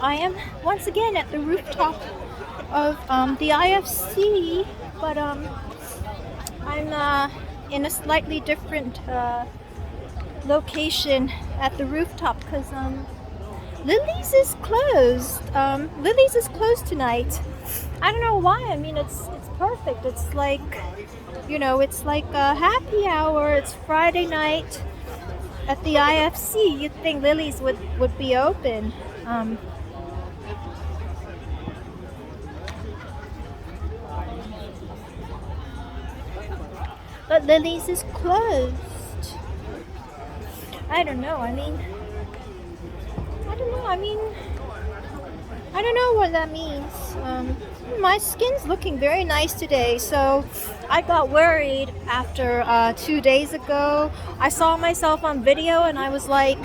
I am once again at the rooftop of the IFC, but I'm in a slightly different location at the rooftop because Lily's is closed. Lily's is closed tonight. I don't know why. I mean, it's perfect. It's like, it's like a happy hour. It's Friday night at the IFC. You'd think Lily's would be open. But Lily's is closed. I don't know. I mean, I don't know. I mean, I don't know what that means. My skin's looking very nice today, so I got worried after 2 days ago. I saw myself on video and I was like,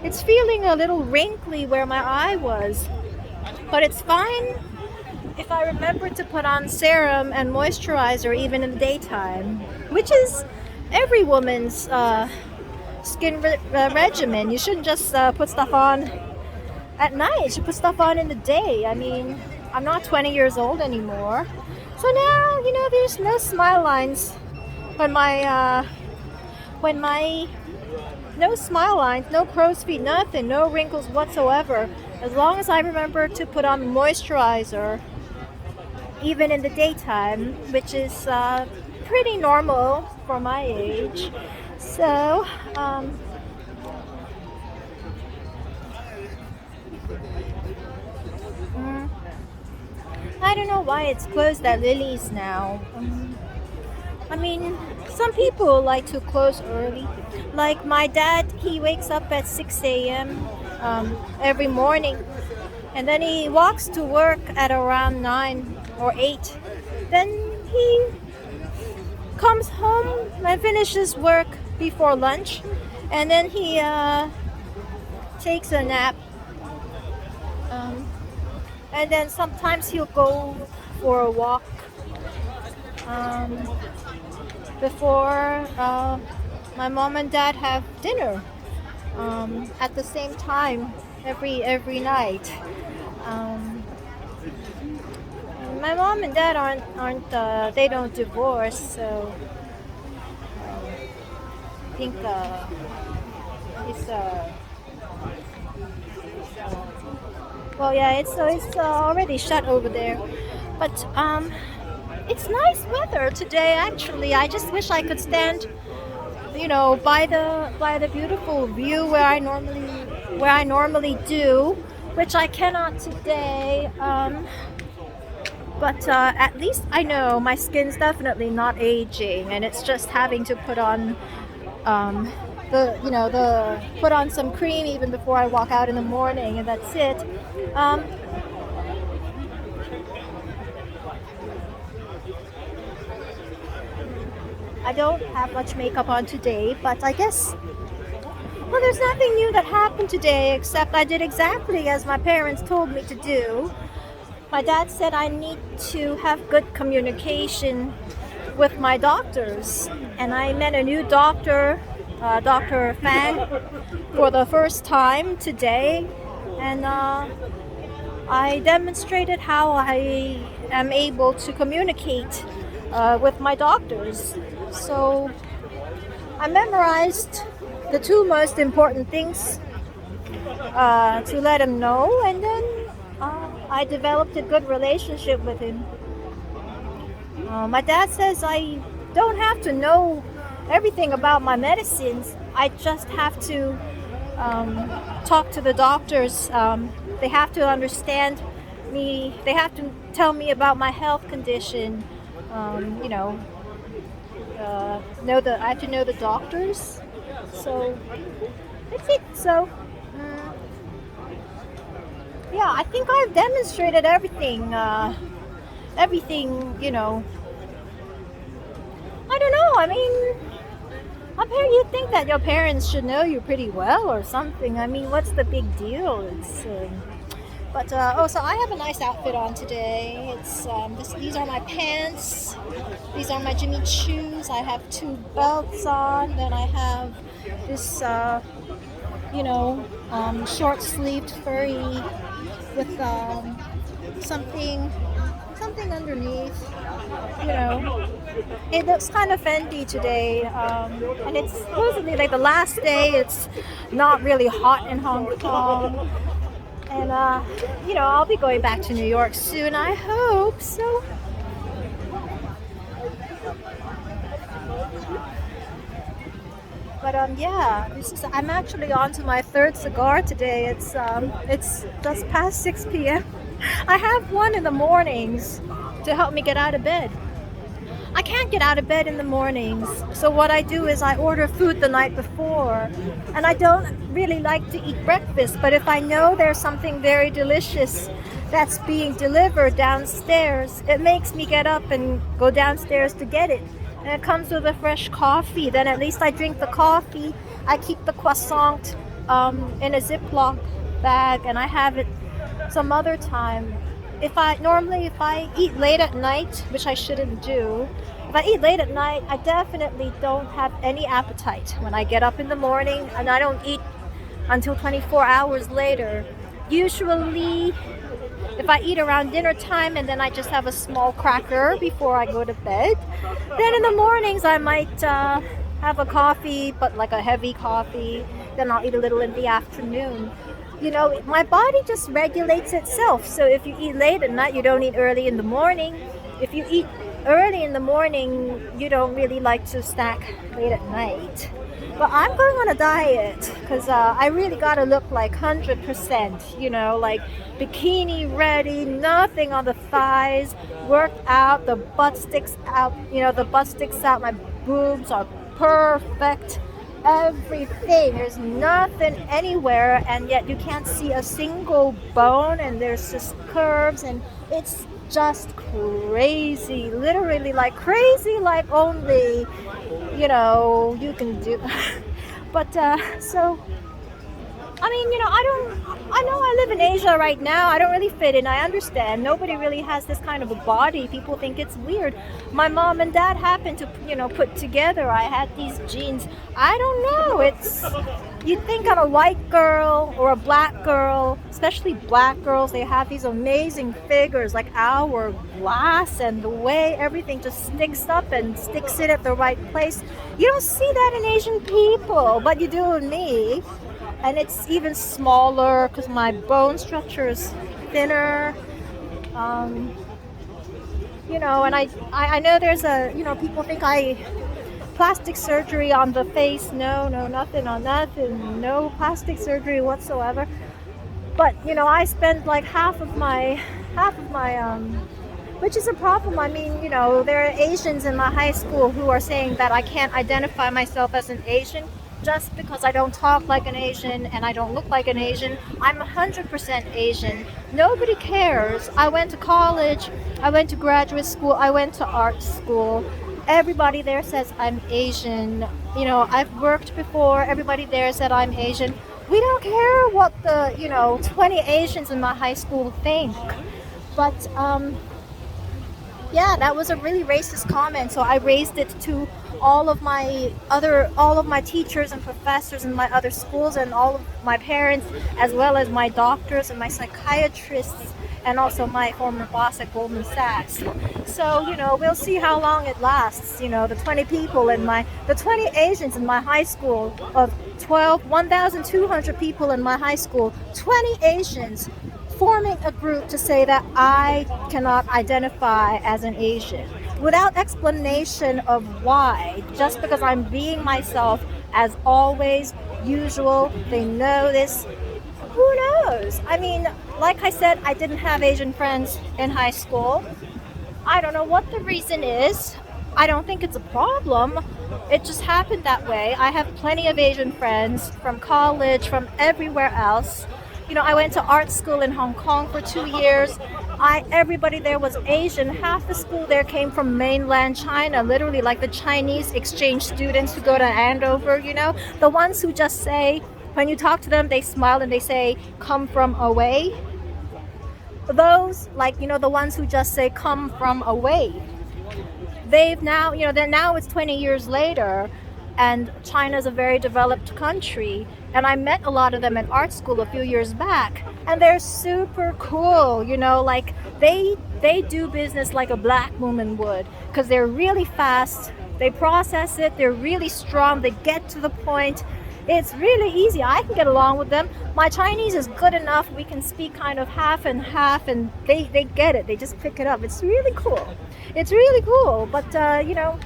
it's feeling a little wrinkly where my eye was. But it's fine if I remember to put on serum and moisturizer even in the daytime, which is every woman's skin regimen. You shouldn't just put stuff on at night. You should put stuff on in the day. I mean, I'm not 20 years old anymore. So now, there's no smile lines no smile lines, no crow's feet, nothing, no wrinkles whatsoever. As long as I remember to put on moisturizer, even in the daytime, which is pretty normal for my age. So, I don't know why it's closed at Lily's now. I mean, some people like to close early. Like my dad, he wakes up at 6 a.m. Every morning. And then he walks to work at around 9 or 8. Then he comes home and finishes work before lunch. And then he takes a nap. And then sometimes he'll go for a walk before my mom and dad have dinner at the same time every night. My mom and dad aren't they don't divorce, so I think it's well, yeah, it's already shut over there. But it's nice weather today. Actually, I just wish I could stand, by the beautiful view where I normally do, which I cannot today. But at least I know my skin's definitely not aging, and it's just having to put on put on some cream even before I walk out in the morning, and that's it. I don't have much makeup on today, but I guess, well, there's nothing new that happened today except I did exactly as my parents told me to do. My dad said I need to have good communication with my doctors, and I met a new doctor, Dr. Fang, for the first time today, and I demonstrated how I am able to communicate with my doctors. So I memorized the two most important things to let him know, and then I developed a good relationship with him. My dad says I don't have to know everything about my medicines. I just have to talk to the doctors. They have to understand me. They have to tell me about my health condition. I have to know the doctors. So that's it. So yeah, I think I've demonstrated everything. Everything. I don't know. I mean, you'd think that your parents should know you pretty well or something. I mean, what's the big deal? So I have a nice outfit on today. These are my pants. These are my Jimmy Choos. I have two belts on. Then I have this, short-sleeved furry with something something underneath. You know, it looks kind of Fendi today, and it's supposedly like the last day. It's not really hot in Hong Kong, and I'll be going back to New York soon. I hope so. But yeah, this is. I'm actually on to my third cigar today. It's just past 6 p.m. I have one in the mornings to help me get out of bed. I can't get out of bed in the mornings, so what I do is I order food the night before, and I don't really like to eat breakfast. But if I know there's something very delicious that's being delivered downstairs, it makes me get up and go downstairs to get it. And it comes with a fresh coffee. Then at least I drink the coffee. I keep the croissant in a Ziploc bag, and I have it some other time. If I eat late at night, which I shouldn't do, if I eat late at night, I definitely don't have any appetite when I get up in the morning, and I don't eat until 24 hours later. Usually, if I eat around dinner time and then I just have a small cracker before I go to bed, then in the mornings I might have a coffee, but like a heavy coffee. Then I'll eat a little in the afternoon. My body just regulates itself. So if you eat late at night, you don't eat early in the morning. If you eat early in the morning, you don't really like to snack late at night. But I'm going on a diet because I really got to look like 100%, like bikini ready, nothing on the thighs, worked out, the butt sticks out, my boobs are perfect. Everything, there's nothing anywhere, and yet you can't see a single bone, and there's just curves, and it's just crazy, literally like crazy, like only you can do. But so I know I live in Asia right now. I don't really fit in. I understand. Nobody really has this kind of a body. People think it's weird. My mom and dad happened to, put together. I had these genes. I don't know. You'd think on a white girl or a black girl, especially black girls, they have these amazing figures like hourglass, and the way everything just sticks up and sticks in at the right place. You don't see that in Asian people, but you do in me. And it's even smaller because my bone structure is thinner. And I know there's people think plastic surgery on the face. No, nothing on nothing. No plastic surgery whatsoever. But, I spend like half of my, which is a problem. I mean, there are Asians in my high school who are saying that I can't identify myself as an Asian just because I don't talk like an Asian and I don't look like an Asian. I'm 100% Asian. Nobody cares. I went to college, I went to graduate school, I went to art school. Everybody there says I'm Asian. I've worked before. Everybody there said I'm Asian. We don't care what the, 20 Asians in my high school think. But, yeah, that was a really racist comment. So I raised it to all of my teachers and professors in my other schools, and all of my parents, as well as my doctors and my psychiatrists, and also my former boss at Goldman Sachs. So, we'll see how long it lasts. The 20 Asians in my high school, of 1,200 people in my high school, 20 Asians forming a group to say that I cannot identify as an Asian without explanation of why, just because I'm being myself as always, usual. They know this. Who knows? I mean, like I said, I didn't have Asian friends in high school. I don't know what the reason is. I don't think it's a problem. It just happened that way. I have plenty of Asian friends from college, from everywhere else. I went to art school in Hong Kong for 2 years. Everybody there was Asian. Half the school there came from mainland China, literally like the Chinese exchange students who go to Andover, the ones who just say, when you talk to them, they smile and they say, come from away. Those, the ones who just say, come from away. They've now, now it's 20 years later, and China's a very developed country. And I met a lot of them at art school a few years back, and they're super cool. You know, like they do business like a black woman would, because they're really fast. They process it. They're really strong. They get to the point. It's really easy. I can get along with them. My Chinese is good enough. We can speak kind of half and half, and they get it. They just pick it up. It's really cool. It's really cool. But you know,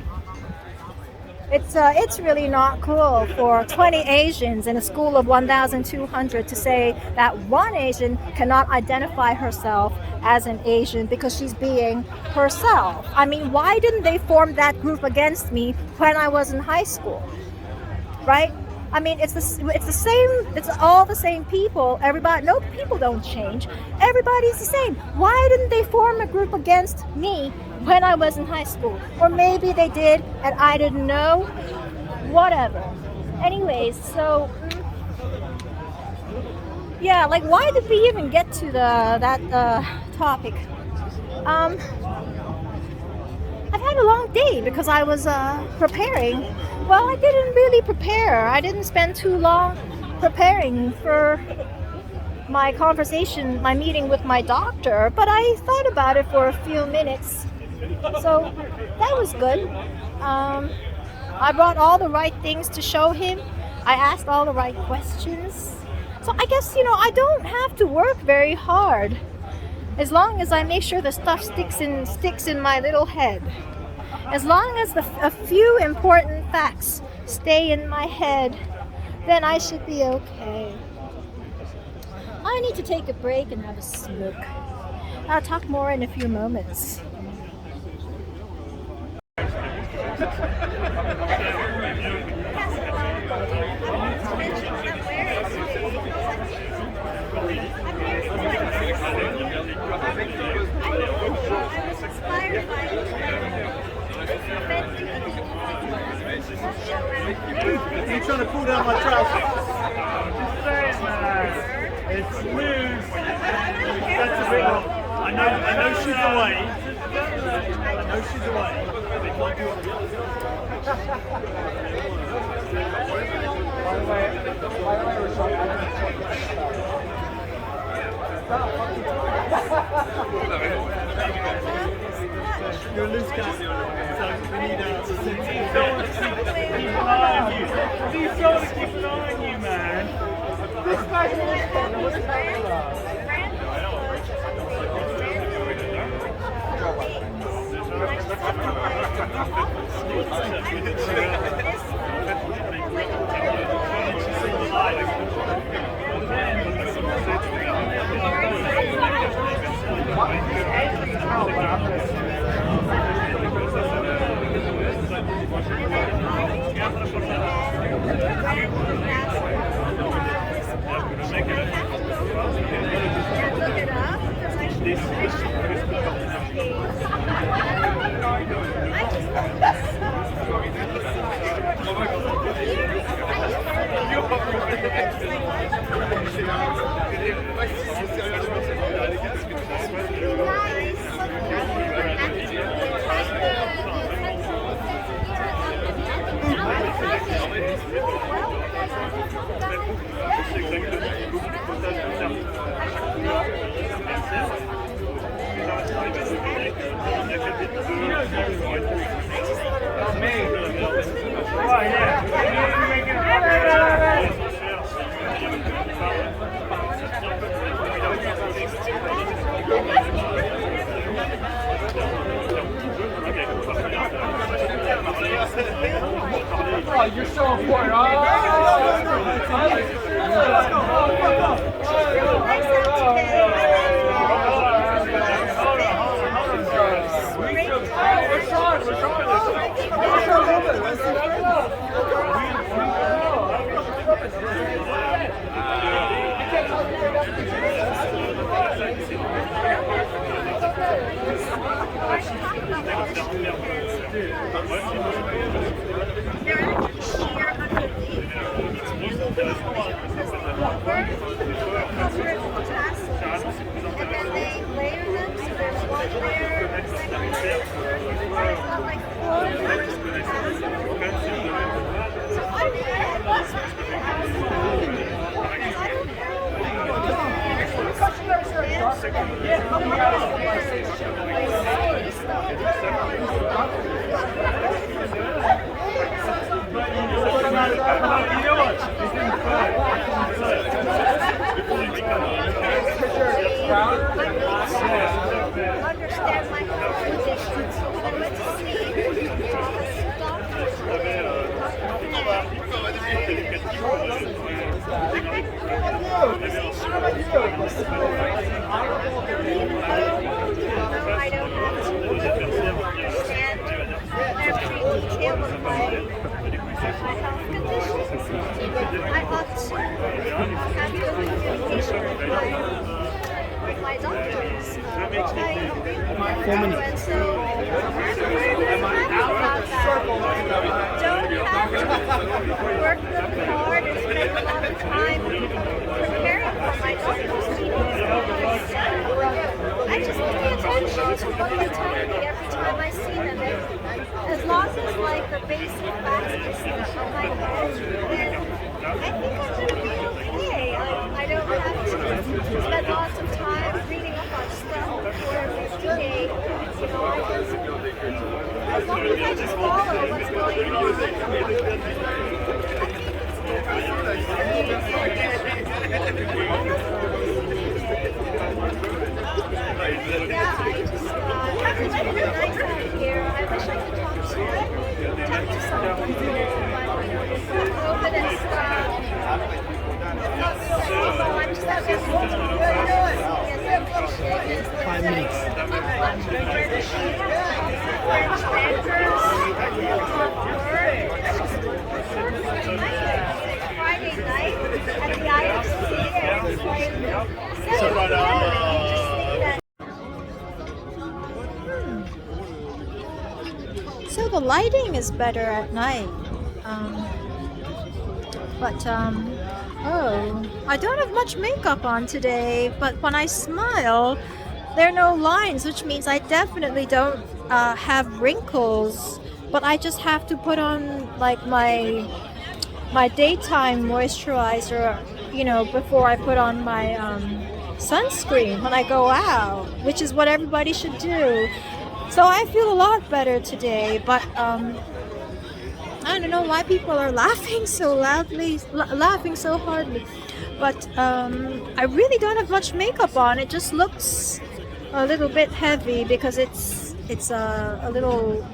it's really not cool for 20 Asians in a school of 1,200 to say that one Asian cannot identify herself as an Asian because she's being herself. I mean, why didn't they form that group against me when I was in high school? Right? I mean, it's the same. It's all the same people. Everybody, no, people don't change. Everybody's the same. Why didn't they form a group against me when I was in high school? Or maybe they did and I didn't know. Whatever. Anyways, so yeah, like why did we even get to that topic? I've had a long day because I was preparing. Well, I didn't really prepare. I didn't spend too long preparing for my conversation, my meeting with my doctor, but I thought about it for a few minutes. So that was good. I brought all the right things to show him. I asked all the right questions. So I guess, you know, I don't have to work very hard as long as I make sure the stuff sticks in my little head. As long as a few important facts stay in my head, then I should be okay. I need to take a break and have a smoke. I'll talk more in a few moments. You're trying to pull down my trousers. Just saying, man. It's loose. That's a bit wrong. I know she's away. I know she's away. They might do it. You're a loose cat, so we need to keep an eye on you. He's trying to keep an eye on you, man. This guy's Oh, you're so important. Understand my health condition. I went to see a I don't have to understand every detail of my health condition. I ought to have good communication with my doctors. And so I'm really happy about that. Don't have to work really hard and spend a lot of time preparing for my doctor's meetings. I just pay attention to what they tell me every time I see them. As long as like the basic facts is on my head, then I think I'm going to be okay. I don't have to spend lots of time reading up on stuff before investigating. You know, as long as I just follow what's going on. Yeah, I just, it's really nice out here. I wish I could talk to someone, but COVID and stuff. So I'm just out here to 5 minutes. Friday night at the IFC. So the lighting is better at night. Oh, I don't have much makeup on today, but when I smile, there are no lines, which means I definitely don't have wrinkles, but I just have to put on like my daytime moisturizer, you know, before I put on my sunscreen when I go out, which is what everybody should do. So I feel a lot better today, but I don't know why people are laughing so loudly, laughing so hardly. But I really don't have much makeup on. It just looks a little bit heavy because it's a little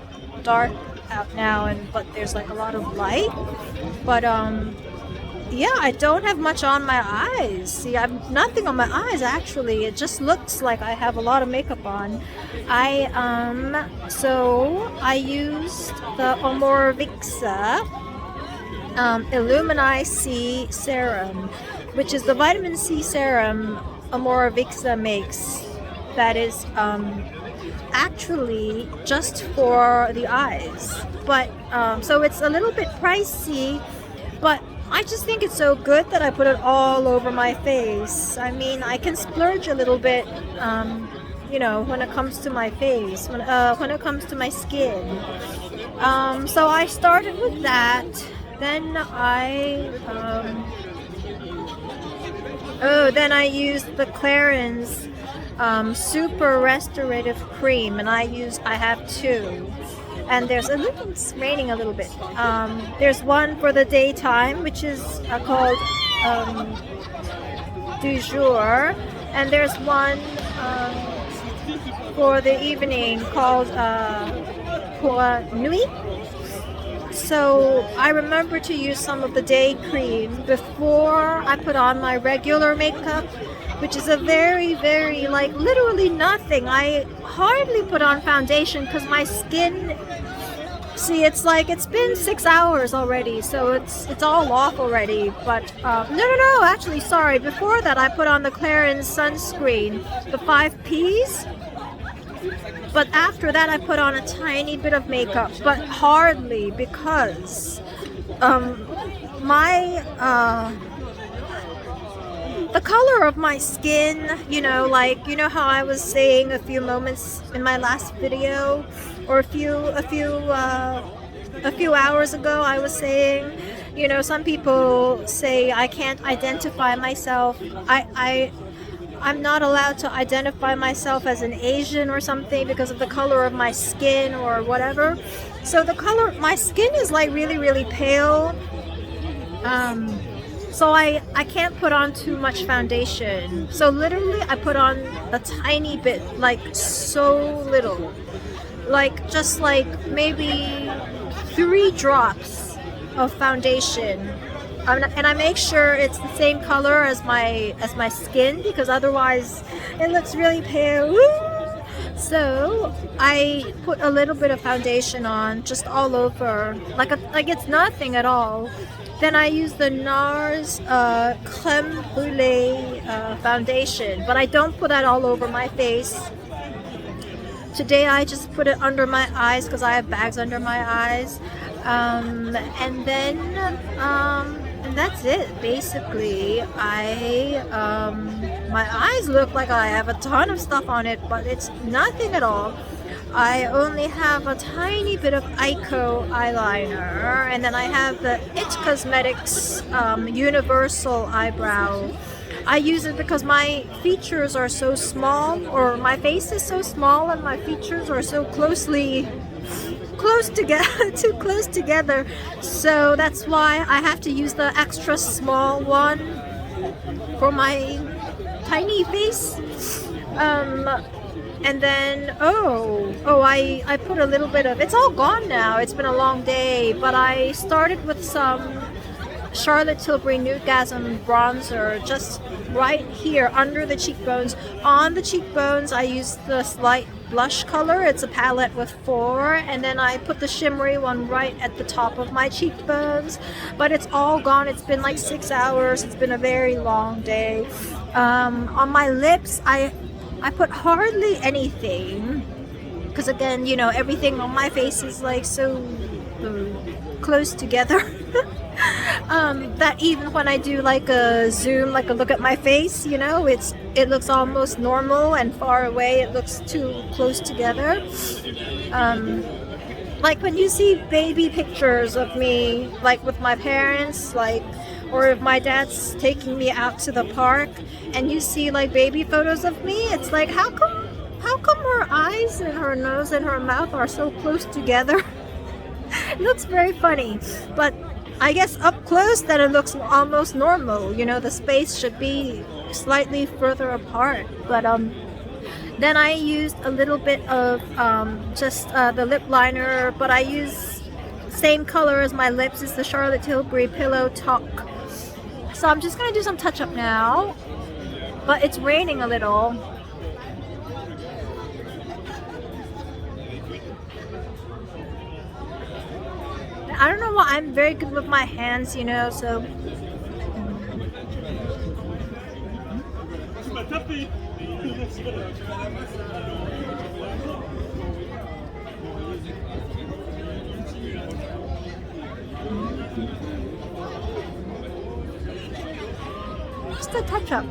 dark out now, but there's like a lot of light. But yeah, I don't have much on my eyes. See, I have nothing on my eyes actually. It just looks like I have a lot of makeup on. So I used the Omorovixa Illumini C serum, which is the vitamin C serum Omorovixa makes. That is actually just for the eyes. But so it's a little bit pricey, but I just think it's so good that I put it all over my face. I mean, I can splurge a little bit, you know, when it comes to my face, when it comes to my skin. So I started with that. Then I used the Clarins Super Restorative Cream, and I have two. And there's it's raining a little bit. There's one for the daytime, which is called Du Jour, and there's one for the evening called Pour Nuit. So I remember to use some of the day cream before I put on my regular makeup, which is a very, very, like, literally nothing. I hardly put on foundation because my skin, see, it's like it's been 6 hours already, so it's all off already. But no, actually, sorry. Before that, I put on the Clarins sunscreen, the 5 Ps. But after that, I put on a tiny bit of makeup, but hardly, because the color of my skin, you know, like, you know how I was saying a few moments in my last video, or a few hours ago, I was saying, you know, some people say I can't identify myself. I'm not allowed to identify myself as an Asian or something because of the color of my skin or whatever. So the color, my skin is like really, really pale. So I can't put on too much foundation. So literally I put on a tiny bit, like so little. Like just like maybe 3 drops of foundation. And I make sure it's the same color as my skin, because otherwise it looks really pale. So I put a little bit of foundation on, just all over, like it's nothing at all. Then I use the NARS Creme Brulee foundation, but I don't put that all over my face. Today I just put it under my eyes because I have bags under my eyes, and then and that's it basically. My eyes look like I have a ton of stuff on it, but it's nothing at all. I only have a tiny bit of Ico eyeliner, and then I have the It Cosmetics Universal Eyebrow. I use it because my features are so small, or my face is so small and my features are so close together, too close together. So that's why I have to use the extra small one for my tiny face. And then I put a little bit of, it's all gone now, it's been a long day, but I started with some Charlotte Tilbury Nudegasm bronzer just right here under the cheekbones. On the cheekbones I use the slight blush color, it's a palette with 4, and then I put the shimmery one right at the top of my cheekbones, but it's all gone. It's been like 6 hours, it's been a very long day. On my lips I put hardly anything, because again, you know, everything on my face is like so close together that even when I do like a zoom, like a look at my face, you know, it looks almost normal, and far away it looks too close together. Like when you see baby pictures of me, like with my parents, like, or if my dad's taking me out to the park and you see like baby photos of me, it's like, how come her eyes and her nose and her mouth are so close together? It looks very funny, but I guess up close then it looks almost normal. You know, the space should be slightly further apart. But then I used a little bit of just the lip liner, but I use same color as my lips. It's the Charlotte Tilbury Pillow Talk. So I'm just gonna do some touch up now, but it's raining a little. I don't know why, I'm very good with my hands, you know, so. Just a touch up.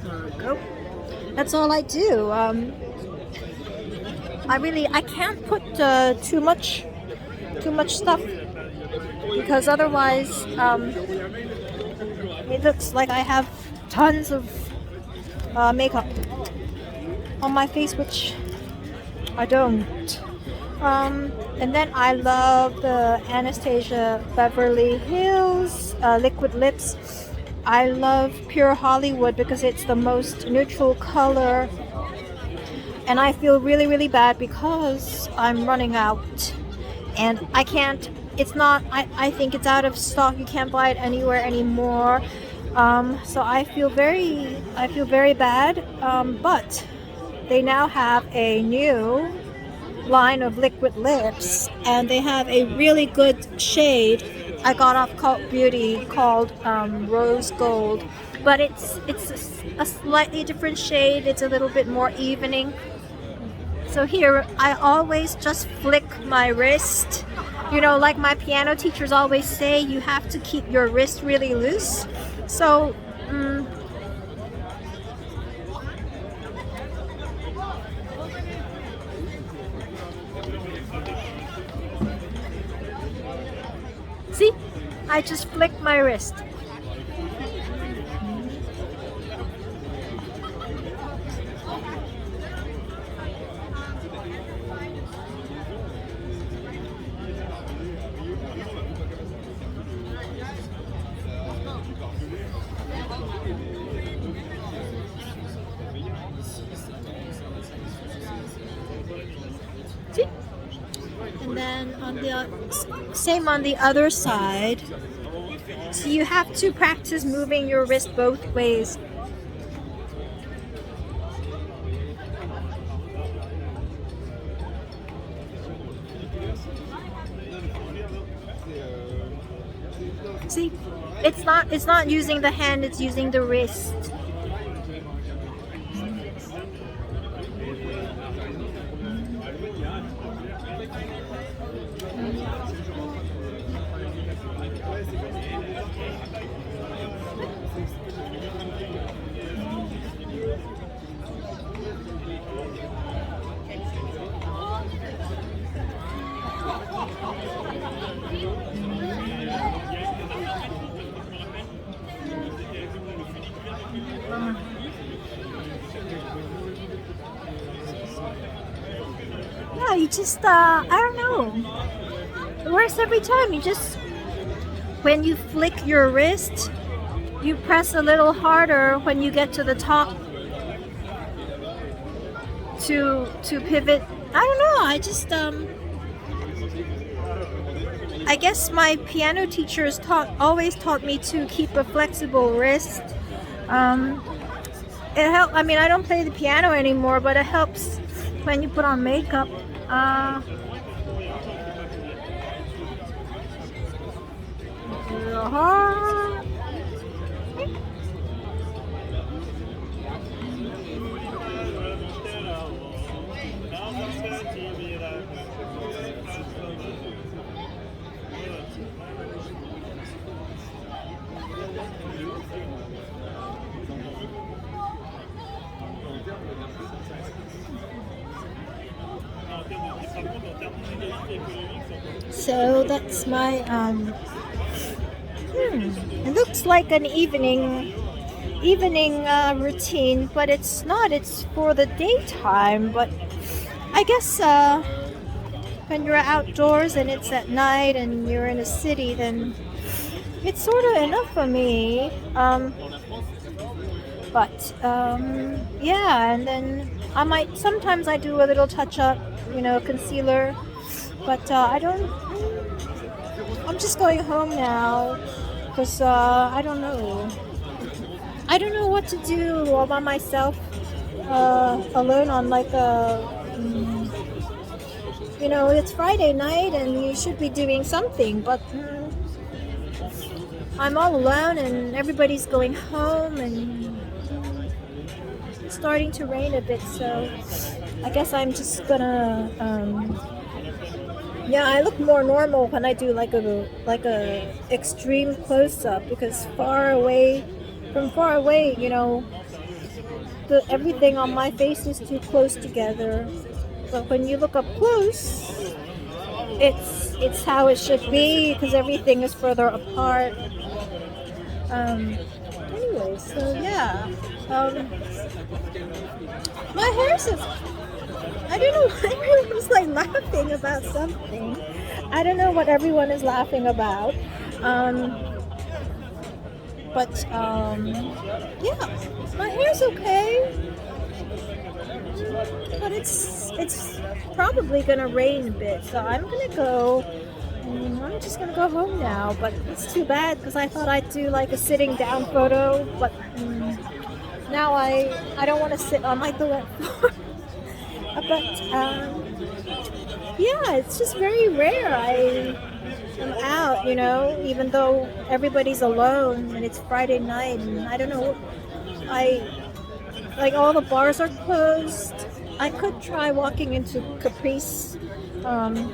There we go. That's all I do. I can't put too much stuff, because otherwise it looks like I have tons of makeup on my face, which I don't. And then I love the Anastasia Beverly Hills liquid lips. I love Pure Hollywood because it's the most neutral color, and I feel really, really bad because I'm running out and I can't, it's not, I think it's out of stock. You can't buy it anywhere anymore. So I feel very bad, but they now have a new line of liquid lips, and they have a really good shade I got off Cult Beauty called Rose Gold, but it's a slightly different shade. It's a little bit more evening. So here I always just flick my wrist, you know, like my piano teachers always say, you have to keep your wrist really loose. So I just flick my wrist. See? And then on the same on the other side. So you have to practice moving your wrist both ways. See, it's not using the hand, it's using the wrist. Yeah, you just I don't know. It works every time. You just when you flick your wrist, you press a little harder when you get to the top to pivot. I don't know. I just I guess my piano teachers always taught me to keep a flexible wrist. It helped. I mean, I don't play the piano anymore, but it helps when you put on makeup. So that's my it looks like an evening routine, but it's not. It's for the daytime, but I guess when you're outdoors and it's at night and you're in a city, then it's sort of enough for me. But yeah, and then sometimes I do a little touch up, concealer, but I'm just going home now because I don't know what to do all by myself, alone on like it's Friday night and you should be doing something, but I'm all alone and everybody's going home and it's starting to rain a bit, so I guess I'm just gonna I look more normal when I do like a extreme close up, because from far away, everything on my face is too close together. But when you look up close, it's how it should be because everything is further apart. Anyway, so yeah, my hair's I don't know why everyone's like laughing about something. I don't know what everyone is laughing about. But yeah, my hair's okay. But it's probably gonna rain a bit, so I'm gonna go. I'm just gonna go home now. But it's too bad because I thought I'd do like a sitting down photo, but now I don't want to sit on like the wet floor. But yeah, it's just very rare I am out, even though everybody's alone and it's Friday night, and I don't know, like all the bars are closed. I could try walking into Caprice and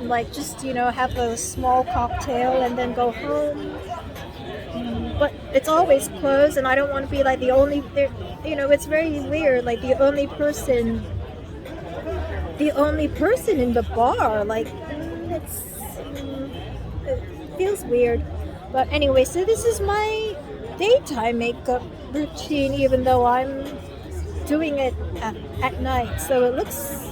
like just have a small cocktail and then go home, but it's always closed and I don't want to be like the only it's very weird, like the only person in the bar, like feels weird. But anyway, so this is my daytime makeup routine, even though I'm doing it at night. So it looks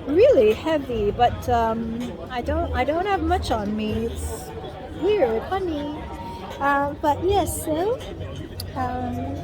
really heavy, but I don't have much on me. It's weird, funny. But yes, so um,